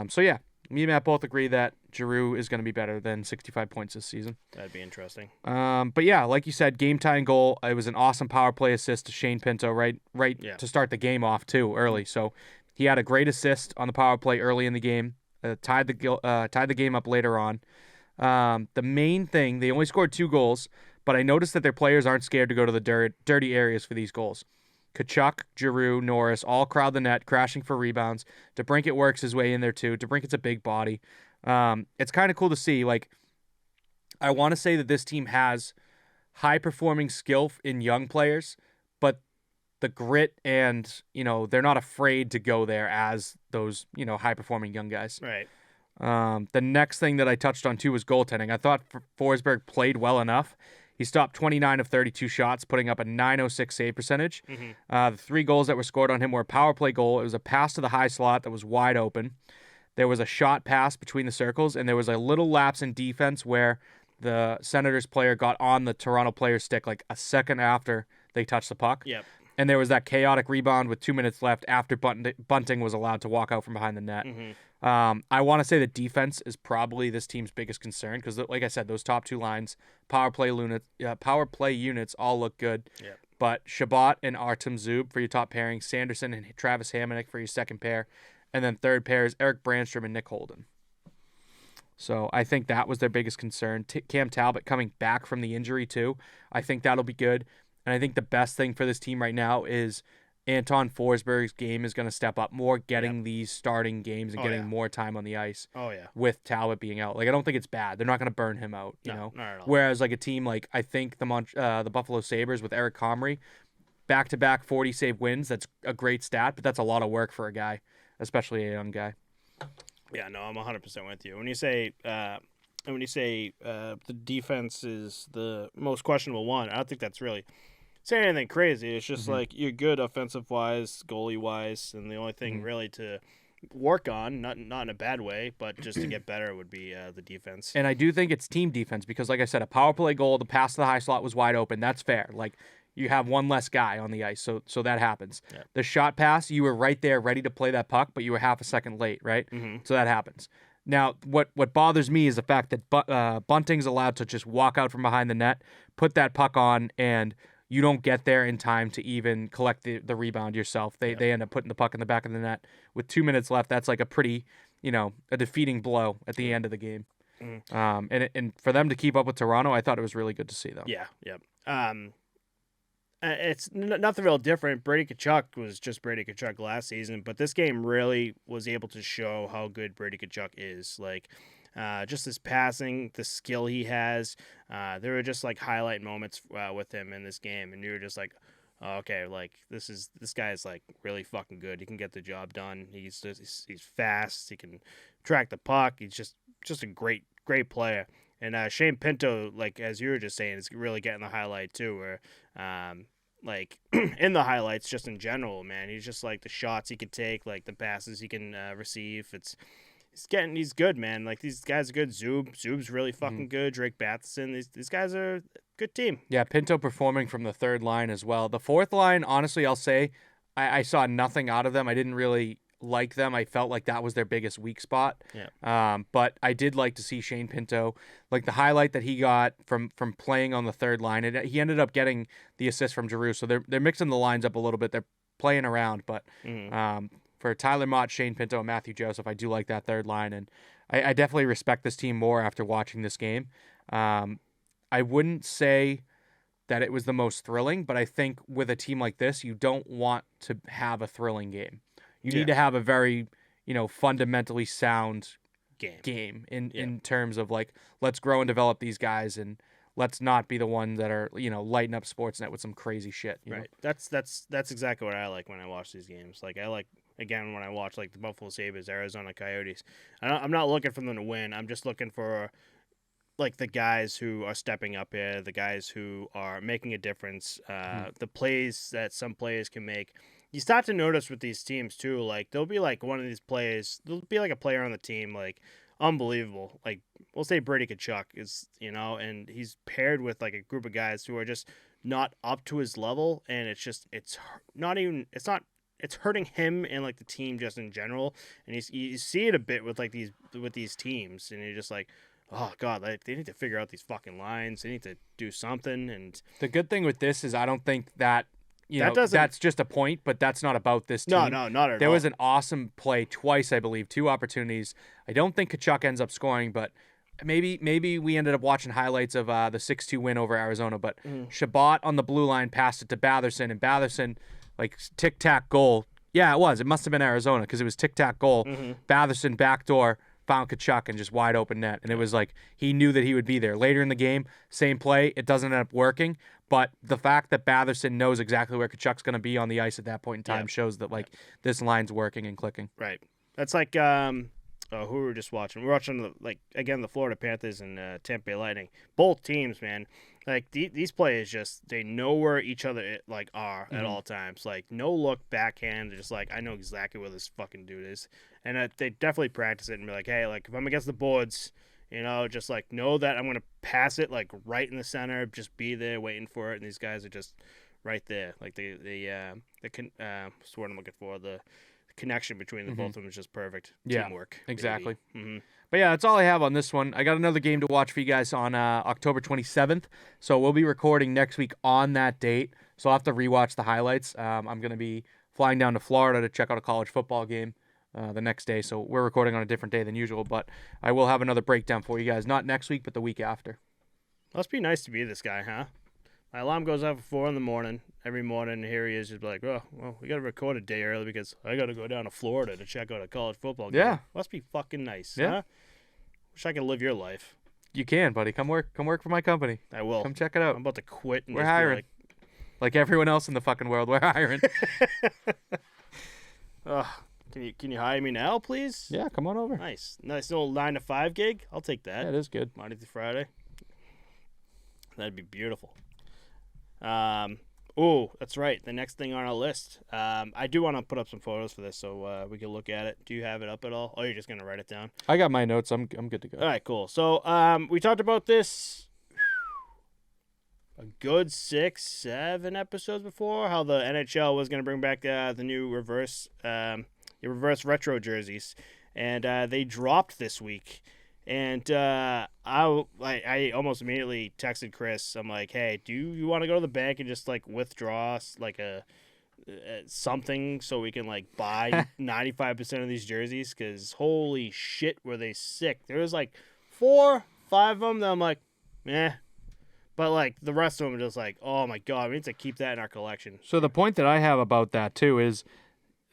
So yeah, me and Matt both agree that Giroux is going to be better than 65 points this season. That'd be interesting. But yeah, like you said, game tying goal. It was an awesome power play assist to Shane Pinto, right to start the game off too early. So he had a great assist on the power play early in the game. Tied the game up later on. The main thing, they only scored 2 goals, but I noticed that their players aren't scared to go to the dirty areas for these goals. Tkachuk, Giroux, Norris all crowd the net, crashing for rebounds. DeBrincat works his way in there too. DeBrincat's a big body. It's kind of cool to see. Like, I want to say that this team has high-performing skill in young players, but the grit and, they're not afraid to go there as those, high-performing young guys. Right. The next thing that I touched on too was goaltending. I thought Forsberg played well enough. He stopped 29 of 32 shots, putting up a .906 save percentage. Mm-hmm. The 3 goals that were scored on him were a power play goal. It was a pass to the high slot that was wide open. There was a shot pass between the circles, and there was a little lapse in defense where the Senators player got on the Toronto player's stick like a second after they touched the puck. Yep. And there was that chaotic rebound with 2 minutes left after Bunting was allowed to walk out from behind the net. Mm-hmm. I want to say that defense is probably this team's biggest concern because, like I said, those top 2 lines, power play units all look good. Yep. But Chabot and Artem Zub for your top pairing, Sanderson and Travis Hamonic for your second pair, and then third pair is Eric Brandstrom and Nick Holden. So I think that was their biggest concern. Cam Talbot coming back from the injury too. I think that'll be good. And I think the best thing for this team right now is Anton Forsberg's game is going to step up more, getting these starting games and getting more time on the ice. Oh, yeah. With Talbot being out. Like, I don't think it's bad. They're not going to burn him out, you know? Not at all. Whereas, like, a team like, I think the Buffalo Sabres with Eric Comrie, back-to-back 40-save wins, that's a great stat, but that's a lot of work for a guy, especially a young guy. Yeah, no, I'm 100% with you. When you say And when you say the defense is the most questionable one, I don't think that's really saying anything crazy. It's just like you're good offensive-wise, goalie-wise, and the only thing really to work on, not in a bad way, but just to get better would be the defense. And I do think it's team defense because, like I said, a power play goal, the pass to the high slot was wide open. That's fair. Like, you have one less guy on the ice, so that happens. Yeah. The shot pass, you were right there ready to play that puck, but you were half a second late, right? So that happens. Now, what bothers me is the fact that Bunting's allowed to just walk out from behind the net, put that puck on, and you don't get there in time to even collect the rebound yourself. They end up putting the puck in the back of the net with 2 minutes left. That's like a pretty, a defeating blow at the end of the game. And for them to keep up with Toronto, I thought it was really good to see, though. Yeah. It's nothing real different. Brady Tkachuk was just Brady Tkachuk last season, but this game really was able to show how good Brady Tkachuk is. Like, just his passing, the skill he has. There were just like highlight moments with him in this game, and you were just like, oh, okay, like this guy is like really fucking good. He can get the job done. He's fast. He can track the puck. He's just a great player. And Shane Pinto, like as you were just saying, is really getting the highlight too. Where, like in the highlights, just in general, man, he's just like the shots he can take, like the passes he can receive. He's good, man. Like these guys are good. Zub's really fucking good. Drake Batherson, these guys are a good team. Yeah, Pinto performing from the third line as well. The fourth line, honestly, I'll say, I saw nothing out of them. I didn't really like them. I felt like that was their biggest weak spot. Yeah. But I did like to see Shane Pinto, like the highlight that he got from playing on the third line. And he ended up getting the assist from Giroux. So they're mixing the lines up a little bit. They're playing around, but for Tyler Mott, Shane Pinto, and Matthew Joseph, I do like that third line, and I definitely respect this team more after watching this game. I wouldn't say that it was the most thrilling, but I think with a team like this, you don't want to have a thrilling game. You need to have a very, fundamentally sound game in terms of like, let's grow and develop these guys, and let's not be the ones that are, lighting up Sportsnet with some crazy shit. You know? That's exactly what I like when I watch these games. Like I like, again, when I watch like the Buffalo Sabres, Arizona Coyotes, I'm not looking for them to win. I'm just looking for like the guys who are stepping up here, the guys who are making a difference, the plays that some players can make. You start to notice with these teams too, like there'll be like one of these players, there'll be like a player on the team, like unbelievable. Like we'll say Brady Tkachuk is, and he's paired with like a group of guys who are just not up to his level, and it's hurting him and like the team just in general. And you see it a bit with like these teams, and you're just like, oh god, they need to figure out these fucking lines. They need to do something. And the good thing with this is I don't think that that's just a point, but that's not about this team. No, not at all. There was an awesome play twice, I believe, 2 opportunities. I don't think Tkachuk ends up scoring, but maybe we ended up watching highlights of the 6-2 win over Arizona. But Shabbat on the blue line passed it to Batherson, and Batherson, like, tic-tac goal. Yeah, it was. It must have been Arizona because it was tic-tac goal. Batherson backdoor, found Tkachuk and just wide open net. And it was like he knew that he would be there. Later in the game, same play. It doesn't end up working. But the fact that Batherson knows exactly where Tkachuk's going to be on the ice at that point in time shows that like this line's working and clicking. Right. That's like who were we just watching? We're watching the Florida Panthers and Tampa Bay Lightning. Both teams, man. Like these players they know where each other are at all times. Like no look backhand. They're just like, I know exactly where this fucking dude is, and they definitely practice it and be like, hey, like if I'm against the boards, just like know that I'm gonna pass it like right in the center. Just be there waiting for it, and these guys are just right there. Like the what's what I'm looking for, the connection between the both of them is just perfect. Teamwork. Exactly. But yeah, that's all I have on this one. I got another game to watch for you guys on October 27th. So we'll be recording next week on that date. So I'll have to rewatch the highlights. I'm going to be flying down to Florida to check out a college football game the next day. So we're recording on a different day than usual. But I will have another breakdown for you guys. Not next week, but the week after. Must be nice to be this guy, huh? My alarm goes off at 4 a.m. every morning, and here he is just like, oh, well, we got to record a day early because I got to go down to Florida to check out a college football game. Yeah. Must be fucking nice, yeah. Huh? Wish I could live your life. You can, buddy. Come work for my company. I will. Come check it out. I'm about to quit. And we're hiring. Like everyone else in the fucking world, we're hiring. Oh, Can you hire me now, please? Yeah, come on over. Nice little 9 to 5 gig. I'll take that. That is good. Monday through Friday. That'd be beautiful. Oh, that's right. The next thing on our list. I do want to put up some photos for this so we can look at it. Do you have it up at all? Oh, you're just gonna write it down. I got my notes. I'm good to go. All right, cool. So we talked about this a good 6-7 episodes before. How the NHL was gonna bring back the new reverse retro jerseys, and they dropped this week. And I almost immediately texted Chris. I'm like, hey, do you want to go to the bank and just like withdraw like a something so we can like buy 95% of these jerseys? Because holy shit, were they sick. There was like 4-5 of them that I'm like, meh. But like the rest of them are just like, oh my God, we need to keep that in our collection. So the point that I have about that too is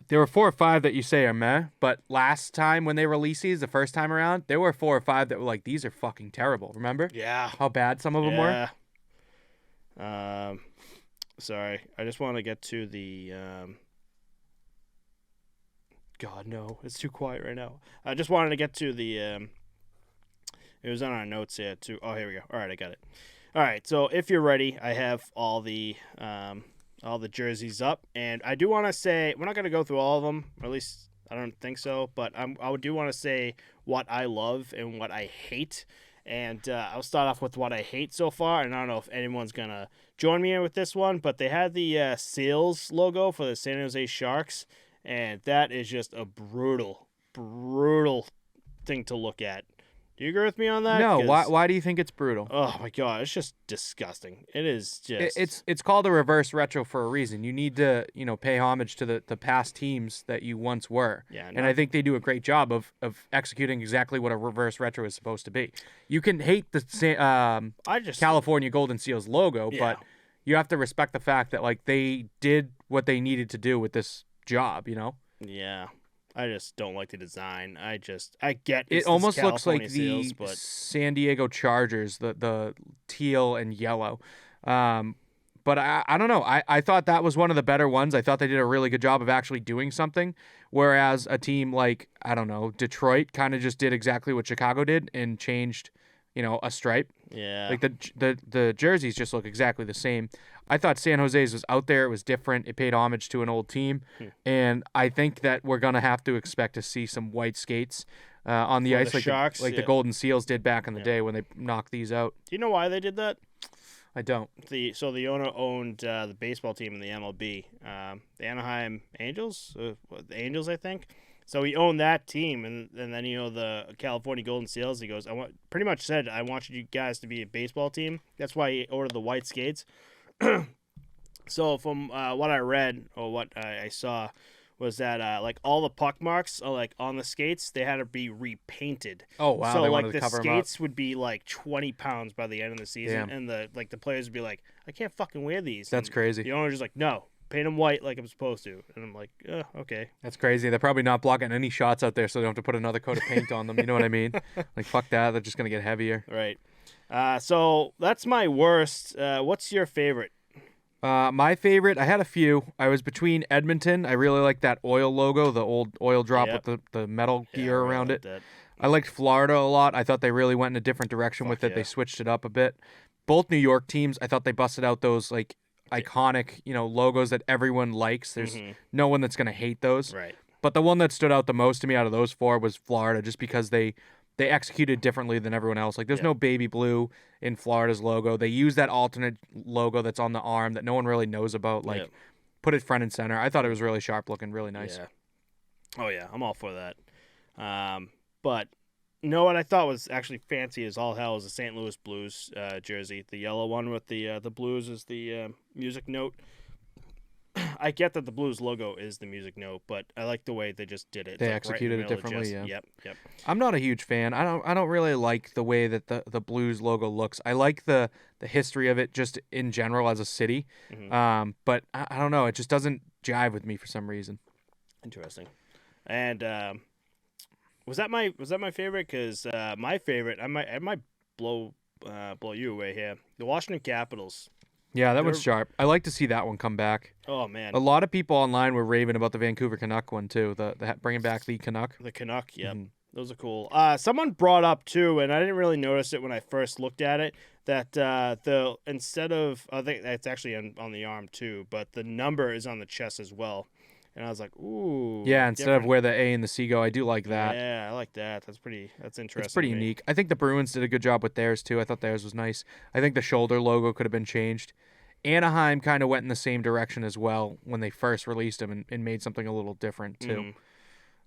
there were 4 or 5 that you say are meh, but last time when they released these, the first time around, there were 4 or 5 that were like, these are fucking terrible. Remember? Yeah. How bad some of them were? Sorry. I just want to get to the... God, no. It's too quiet right now. I just wanted to get to the... It was on our notes here, too. Oh, here we go. All right, I got it. All right, so if you're ready, I have all the jerseys up, and I do want to say we're not going to go through all of them, or at least I don't think so, but I do want to say what I love and what I hate, and I'll start off with what I hate so far, and I don't know if anyone's going to join me in with this one, but they had the Seals logo for the San Jose Sharks, and that is just a brutal thing to look at. Do you agree with me on that? No. Why do you think it's brutal? Oh my God, it's just disgusting. It is just. It's called a reverse retro for a reason. You need to pay homage to the past teams that you once were. Yeah, and I think they do a great job of executing exactly what a reverse retro is supposed to be. You can hate the California Golden Seals logo, but you have to respect the fact that like they did what they needed to do with this job. Yeah. I just don't like the design. I get it almost looks like Seals, the but... San Diego Chargers, the teal and yellow. But I don't know. I thought that was one of the better ones. I thought they did a really good job of actually doing something. Whereas a team like, I don't know, Detroit kind of just did exactly what Chicago did and changed, a stripe. Yeah. Like the jerseys just look exactly the same. I thought San Jose's was out there. It was different. It paid homage to an old team. And I think that we're going to have to expect to see some white skates on the ice like Sharks, the Golden Seals did back in the day when they knocked these out. Do you know why they did that? I don't. So the owner owned the baseball team in the MLB, the Anaheim Angels, the Angels, I think. So he owned that team, and then the California Golden Seals. He goes, I want you guys to be a baseball team. That's why he ordered the white skates. So from what I read or what I saw was that like all the puck marks are like on the skates, they had to be repainted. Oh wow! So they like wanted to the cover skates would be like 20 pounds by the end of the season, Damn. and the players would be like, I can't fucking wear these. That's and crazy. The owner's just like, no, paint them white like I'm supposed to, and I'm like, okay. That's crazy. They're probably not blocking any shots out there, so they don't have to put another coat of paint on them. You know what I mean? Like fuck that. They're just gonna get heavier. Right. So that's my worst. What's your favorite? My favorite, I had a few. I was between Edmonton. I really like that oil logo, the old oil drop with the metal gear around it. I liked Florida a lot. I thought they really went in a different direction with it. Yeah. They switched it up a bit. Both New York teams, I thought they busted out those like iconic, logos that everyone likes. There's no one that's going to hate those. Right. But the one that stood out the most to me out of those 4 was Florida, just because they executed differently than everyone else. Like, there's no baby blue in Florida's logo. They use that alternate logo that's on the arm that no one really knows about. Like, put it front and center. I thought it was really sharp looking, really nice. Yeah. Oh, yeah. I'm all for that. But you know what I thought was actually fancy as all hell was the St. Louis Blues jersey. The yellow one with the Blues is the music note. I get that the Blues logo is the music note, but I like the way they just did it. They like executed right in the it differently, middle of yeah. Yep. I'm not a huge fan. I don't really like the way that the Blues logo looks. I like the history of it just in general as a city. But I don't know. It just doesn't jive with me for some reason. Interesting. And was that my favorite? Because my favorite, I might blow you away here. The Washington Capitals. Yeah, that They're- one's sharp. I like to see that one come back. Oh man, A lot of people online were raving about the Vancouver Canuck one too. The bringing back the Canuck. the Canuck. Yep. Mhm. Those are cool. Someone brought up too, and I didn't really notice it when I first looked at it. That the instead of I think that's actually on the arm too, but the number is on the chest as well. And I was like, ooh. Yeah, instead of different. where the A and the C go, I do like that. Yeah, I like that. That's interesting. It's pretty to me. unique. I think the Bruins did a good job with theirs too. I thought theirs was nice. I think the shoulder logo could have been changed. Anaheim kind of went in the same direction as well when they first released them and made something a little different too. Mhm.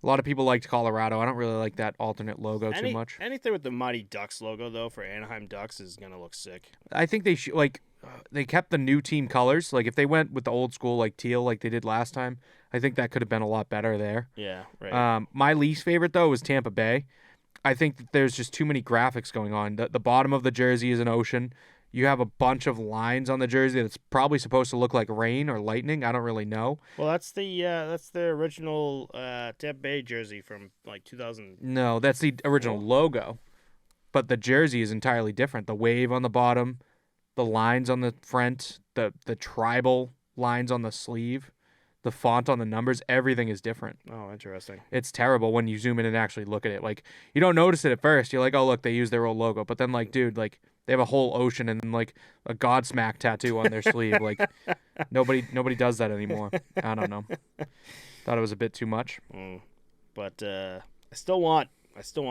A lot of people liked Colorado. I don't really like that alternate logo too much. Anything with the Mighty Ducks logo though for Anaheim Ducks is gonna look sick. I think they should they kept the new team colors. Like if they went with the old school like teal like they did last time, I think that could have been a lot better there. Yeah, right. My least favorite though was Tampa Bay. I think that there's just too many graphics going on. The bottom of the jersey is an ocean. You have a bunch of lines on the jersey that's probably supposed to look like rain or lightning. I don't really know. Well, that's the original Tampa Bay jersey from like 2000. No, that's the original logo. But the jersey is entirely different. The wave on the bottom, the lines on the front, the tribal lines on the sleeve, the font on the numbers, everything is different. Oh, interesting. It's terrible when you zoom in and actually look at it. Like you don't notice it at first. You're like, "Oh, look, they use their old logo." But then like, dude, like they have a whole ocean and like a Godsmack tattoo on their sleeve. Like nobody does that anymore. I don't know. Thought it was a bit too much. But I still want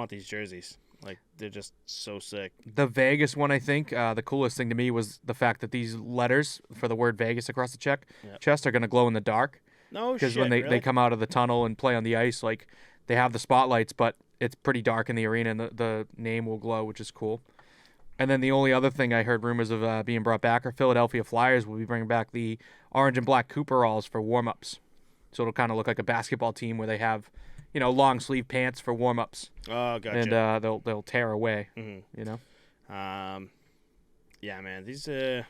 these jerseys. Like they're just so sick. The Vegas one, I think, the coolest thing to me was the fact that these letters for the word Vegas across the chest are going to glow in the dark. No shit. Because when they really? come out of the tunnel and play on the ice, like they have the spotlights, but it's pretty dark in the arena and the name will glow, which is cool. And then the only other thing I heard rumors of being brought back are Philadelphia Flyers will be bringing back the orange and black Cooperalls for warm-ups. So it'll kind of look like a basketball team where they have, long sleeve pants for warm-ups. Oh, gotcha. And they'll tear away, Yeah, man. These I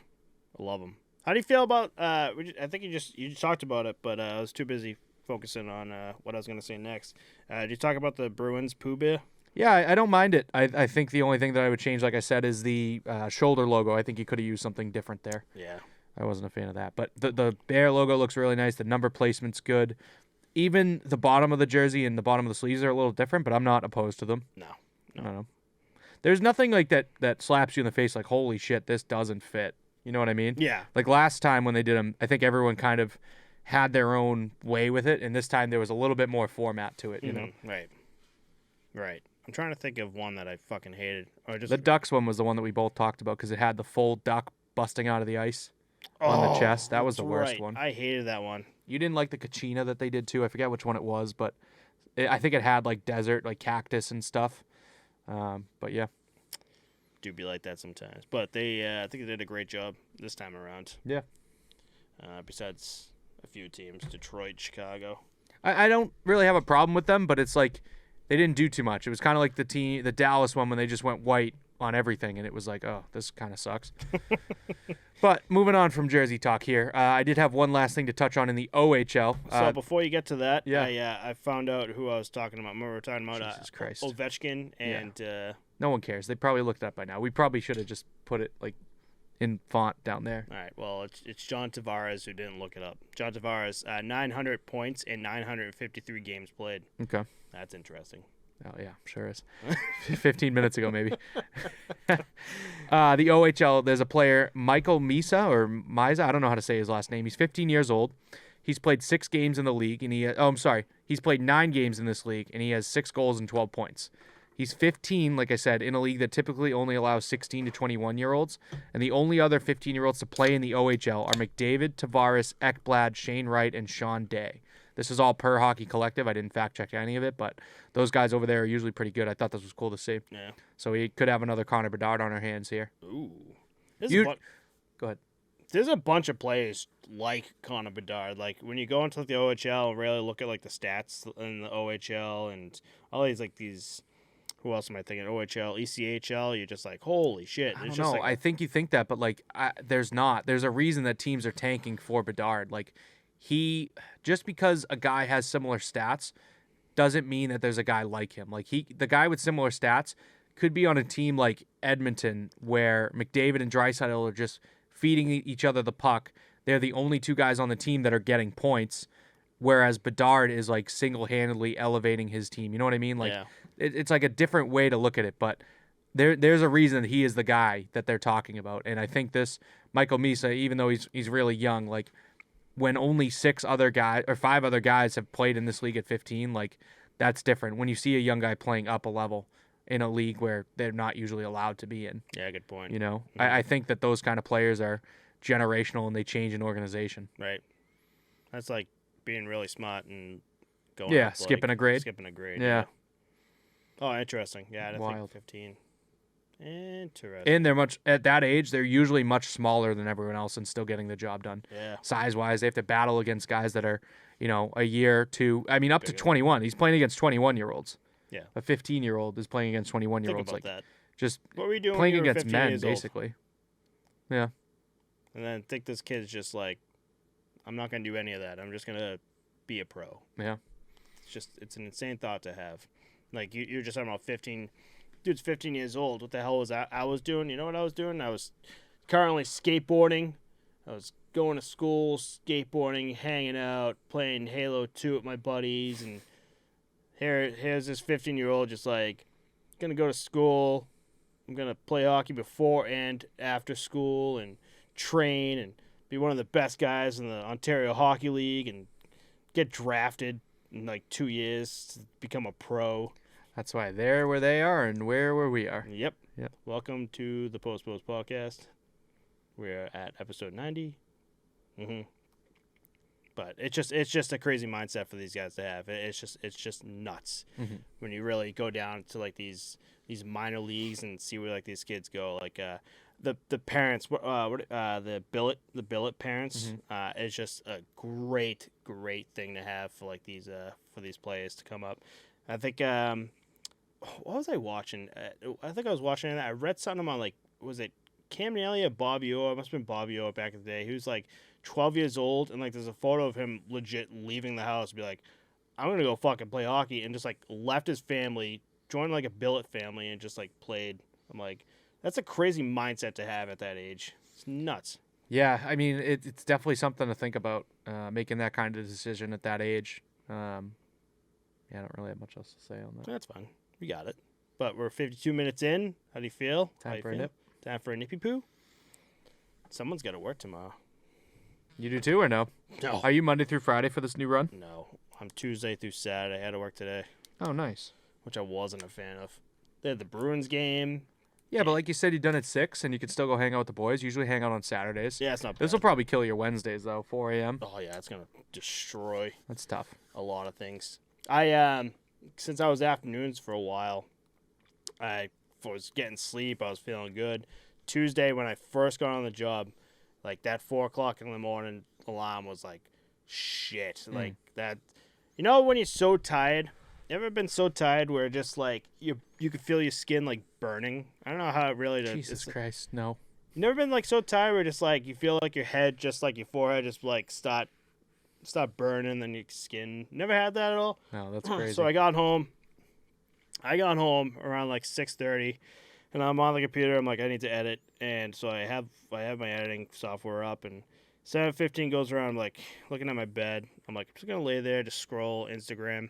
love them. How do you feel about I think you just talked about it, but I was too busy focusing on what I was going to say next. Did you talk about the Bruins Pooh Bear? Yeah, I don't mind it. I think the only thing that I would change, like I said, is the shoulder logo. I think you could have used something different there. Yeah. I wasn't a fan of that. But the bear logo looks really nice. The number placement's good. Even the bottom of the jersey and the bottom of the sleeves are a little different, but I'm not opposed to them. No. I don't know. There's nothing like that slaps you in the face like, holy shit, this doesn't fit. You know what I mean? Yeah. Like last time when they did them, I think everyone kind of had their own way with it, and this time there was a little bit more format to it, you know? Right. I'm trying to think of one that I fucking hated. Or just The Ducks one was the one that we both talked about because it had the full duck busting out of the ice on the chest. That was the worst right. one. I hated that one. You didn't like the Kachina that they did too. I forget which one it was, but I think it had like desert, like cactus and stuff. But yeah. Do be like that sometimes. But they, I think they did a great job this time around. Yeah. Besides a few teams, Detroit, Chicago. I don't really have a problem with them, but it's like they didn't do too much. It was kind of like the Dallas one when they just went white on everything, and it was like, oh, this kind of sucks. But moving on from Jersey talk here, I did have one last thing to touch on in the OHL. So before you get to that, yeah. I found out who I was talking about. Remember we were talking about Jesus Christ. Ovechkin and no one cares. They probably looked it up by now. We probably should have just put it like in font down there. All right. Well, it's John Tavares who didn't look it up. John Tavares, 900 points in 953 games played. Okay. That's interesting. Oh, yeah, sure is. 15 minutes ago, maybe. The OHL, there's a player, Michael Misa, or Misa, I don't know how to say his last name. He's 15 years old. He's played 6 games in the league, and he's played 9 games in this league, and he has 6 goals and 12 points. He's 15, like I said, in a league that typically only allows 16 to 21-year-olds, and the only other 15-year-olds to play in the OHL are McDavid, Tavares, Ekblad, Shane Wright, and Sean Day. This is all per Hockey Collective. I didn't fact-check any of it, but those guys over there are usually pretty good. I thought this was cool to see. Yeah. So we could have another Connor Bedard on our hands here. Ooh. Go ahead. There's a bunch of players like Connor Bedard. Like when you go into the OHL and really look at like the stats in the OHL and all these who else am I thinking? OHL, ECHL. You're just like, holy shit! I don't know. I think you think that, but like, there's not. There's a reason that teams are tanking for Bedard. Like, just because a guy has similar stats doesn't mean that there's a guy like him. Like the guy with similar stats could be on a team like Edmonton where McDavid and Draisaitl are just feeding each other the puck. They're the only two guys on the team that are getting points, whereas Bedard is like single-handedly elevating his team. You know what I mean? Like it's like a different way to look at it, but there's a reason that he is the guy that they're talking about. And I think this Michael Misa, even though he's really young, like when only 5 other guys have played in this league at 15, like that's different. When you see a young guy playing up a level in a league where they're not usually allowed to be in. Yeah, good point. You know, I think that those kind of players are generational and they change an organization. Right. That's like being really smart and going. Yeah, up, skipping a grade. Skipping a grade. Yeah. Oh, interesting. Yeah, I didn't Wild. think 15. Interesting. And they're at that age, they're usually much smaller than everyone else and still getting the job done. Yeah. Size-wise, they have to battle against guys that are, a year, 2, I mean, up to 21. He's playing against 21-year-olds. Yeah. A 15-year-old is playing against 21-year-olds. Think about that. Just what were you doing playing when you were against 15 men, years old? basically. Yeah. And then think this kid's just like, I'm not going to do any of that. I'm just going to be a pro. Yeah. It's an insane thought to have. Like, you're just talking about 15. Dude's 15 years old. What the hell was I was doing? You know what I was doing? I was currently skateboarding. I was going to school, skateboarding, hanging out, playing Halo 2 with my buddies. And here's this 15-year-old just like, going to go to school. I'm going to play hockey before and after school and train and be one of the best guys in the Ontario Hockey League and get drafted in like 2 years to become a pro. That's why they're where they are and we're where we are. Yep. Yep. Welcome to the Postpost podcast. We're at episode 90. But it's just a crazy mindset for these guys to have. It's just nuts when you really go down to like these minor leagues and see where like these kids go. Like the parents, the billet parents, is just a great thing to have for like these players to come up. I think what was I watching? I think I was watching it. I read something on like, was it Cam Neely or Bobby Orr? It must have been Bobby Orr back in the day. He was like 12 years old, and like there's a photo of him legit leaving the house, be like, I'm gonna go fucking play hockey, and just like left his family, joined like a billet family, and just like played. I'm like, that's a crazy mindset to have at that age. It's nuts. Yeah, I mean, it's definitely something to think about, making that kind of decision at that age. I don't really have much else to say on that. That's fine. We got it. But we're 52 minutes in. How do you feel? Time for a nip. Time for a nippy poo? Someone's got to work tomorrow. You do too or no? No. Are you Monday through Friday for this new run? No. I'm Tuesday through Saturday. I had to work today. Oh, nice. Which I wasn't a fan of. They had the Bruins game. Yeah, but like you said, you've done it 6, and you could still go hang out with the boys. Usually hang out on Saturdays. Yeah, it's not bad. This will probably kill your Wednesdays, though, 4 a.m. Oh, yeah, it's going to destroy That's tough. a lot of things. I since I was afternoons for a while, I was getting sleep. I was feeling good. Tuesday, when I first got on the job, like that 4 o'clock in the morning alarm was like, shit. Like that. You know when you're so tired? You ever been so tired where just like you could feel your skin like burning? I don't know how it really does. Jesus Christ, no. You never been like so tired where just like you feel like your head, just like your forehead, just like start burning, then your skin. Never had that at all? No, that's crazy. So I got home around like 6:30, and I'm on the computer. I'm like, I need to edit, and so I have my editing software up, and 7:15 goes around. I'm like looking at my bed. I'm like, I'm just gonna lay there, just scroll Instagram.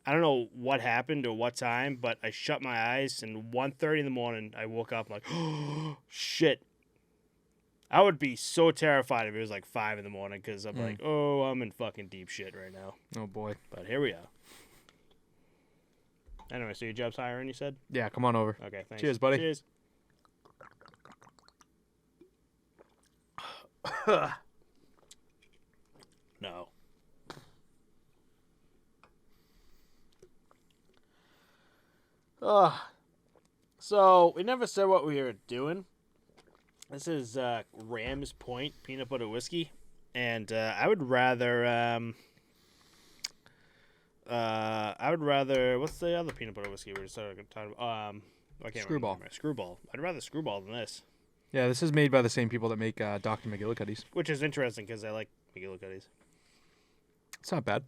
I don't know what happened or what time, but I shut my eyes, and 1:30 in the morning, I woke up. I'm like, oh, shit. I would be so terrified if it was like 5 in the morning, because I'm like, oh, I'm in fucking deep shit right now. Oh, boy. But here we are. Anyway, so your job's hiring, you said? Yeah, come on over. Okay, thanks. Cheers, buddy. Cheers. No. So, we never said what we were doing. This is Rams Point peanut butter whiskey. And I would rather... what's the other peanut butter whiskey we were just talking about? I can't Screwball. remember. Screwball. I'd rather Screwball than this. Yeah, this is made by the same people that make Dr. McGillicuddy's. Which is interesting because I like McGillicuddy's. It's not bad.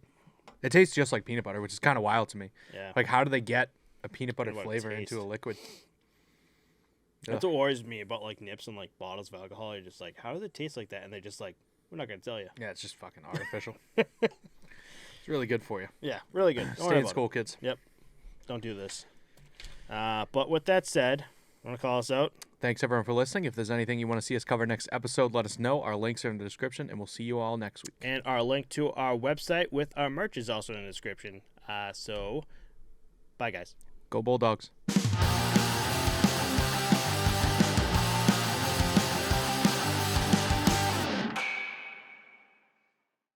It tastes just like peanut butter, which is kind of wild to me. Yeah. Like, how do they get a peanut butter Peanut butter flavor taste. into a liquid? That's what worries me about like nips and like bottles of alcohol. You're just like, how does it taste like that? And they're just like, we're not gonna tell you. Yeah, it's just fucking artificial. It's really good for you. Yeah, really good. Don't worry Stay in about school, kids. Yep. Don't do this. But with that said, want to call us out? Thanks, everyone, for listening. If there's anything you want to see us cover next episode, let us know. Our links are in the description, and we'll see you all next week. And our link to our website with our merch is also in the description. So, bye, guys. Go Bulldogs.